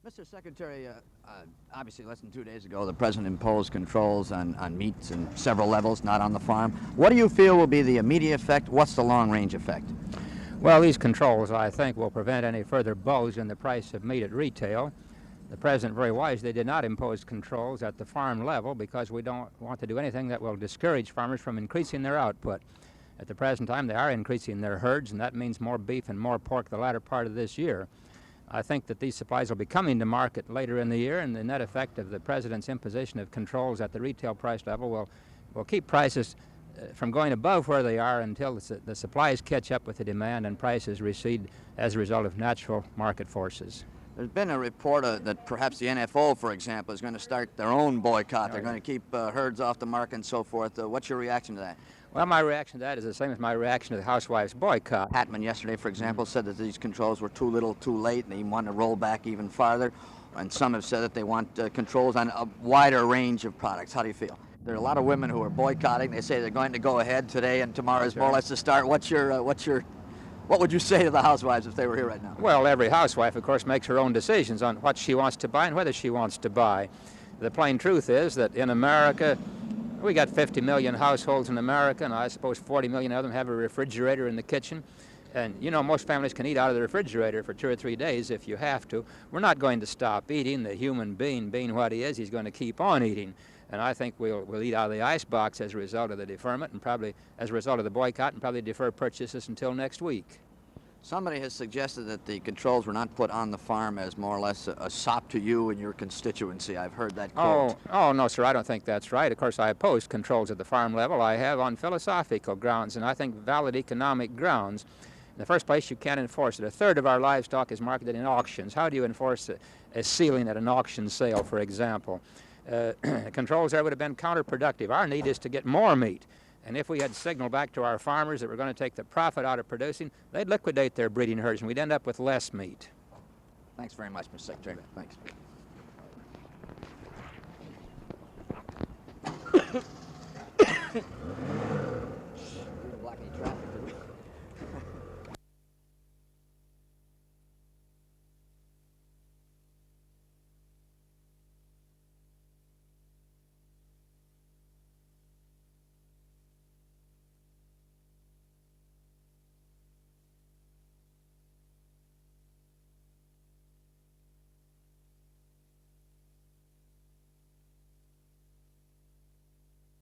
Mr. Secretary, obviously less than 2 days ago, the President imposed controls on meats in several levels, not on the farm. What do you feel will be the immediate effect? What's the long-range effect? Well, these controls, I think, will prevent any further bulge in the price of meat at retail. The President very wisely did not impose controls at the farm level because we don't want to do anything that will discourage farmers from increasing their output. At the present time, they are increasing their herds, and that means more beef and more pork the latter part of this year. I think that these supplies will be coming to market later in the year, and the net effect of the President's imposition of controls at the retail price level will keep prices from going above where they are until the supplies catch up with the demand and prices recede as a result of natural market forces. There's been a report that perhaps the NFO, for example, is going to start their own boycott. They're going to keep herds off the market and so forth. What's your reaction to that? Well, my reaction to that is the same as my reaction to the housewives' boycott. Hatman yesterday, for example, said that these controls were too little, too late, and he wanted to roll back even farther. And some have said that they want controls on a wider range of products. How do you feel? There are a lot of women who are boycotting. They say they're going to go ahead today, and tomorrow is more or less the start. What would you say to the housewives if they were here right now? Well, every housewife, of course, makes her own decisions on what she wants to buy and whether she wants to buy. The plain truth is that in America, we got 50 million households in America, and I suppose 40 million of them have a refrigerator in the kitchen. And, you know, most families can eat out of the refrigerator for 2 or 3 days if you have to. We're not going to stop eating. The human being what he is, he's going to keep on eating. And I think we'll eat out of the icebox as a result of the deferment and probably as a result of the boycott and probably defer purchases until next week. Somebody has suggested that the controls were not put on the farm as more or less a sop to you and your constituency. I've heard that quote. Oh, no, sir, I don't think that's right. Of course, I oppose controls at the farm level. I have on philosophical grounds and I think valid economic grounds. In the first place, you can't enforce it. A third of our livestock is marketed in auctions. How do you enforce a ceiling at an auction sale, for example? Controls there would have been counterproductive. Our need is to get more meat. And if we had signaled back to our farmers that we're going to take the profit out of producing, they'd liquidate their breeding herds and we'd end up with less meat. Thanks very much, Mr. Secretary. Thanks.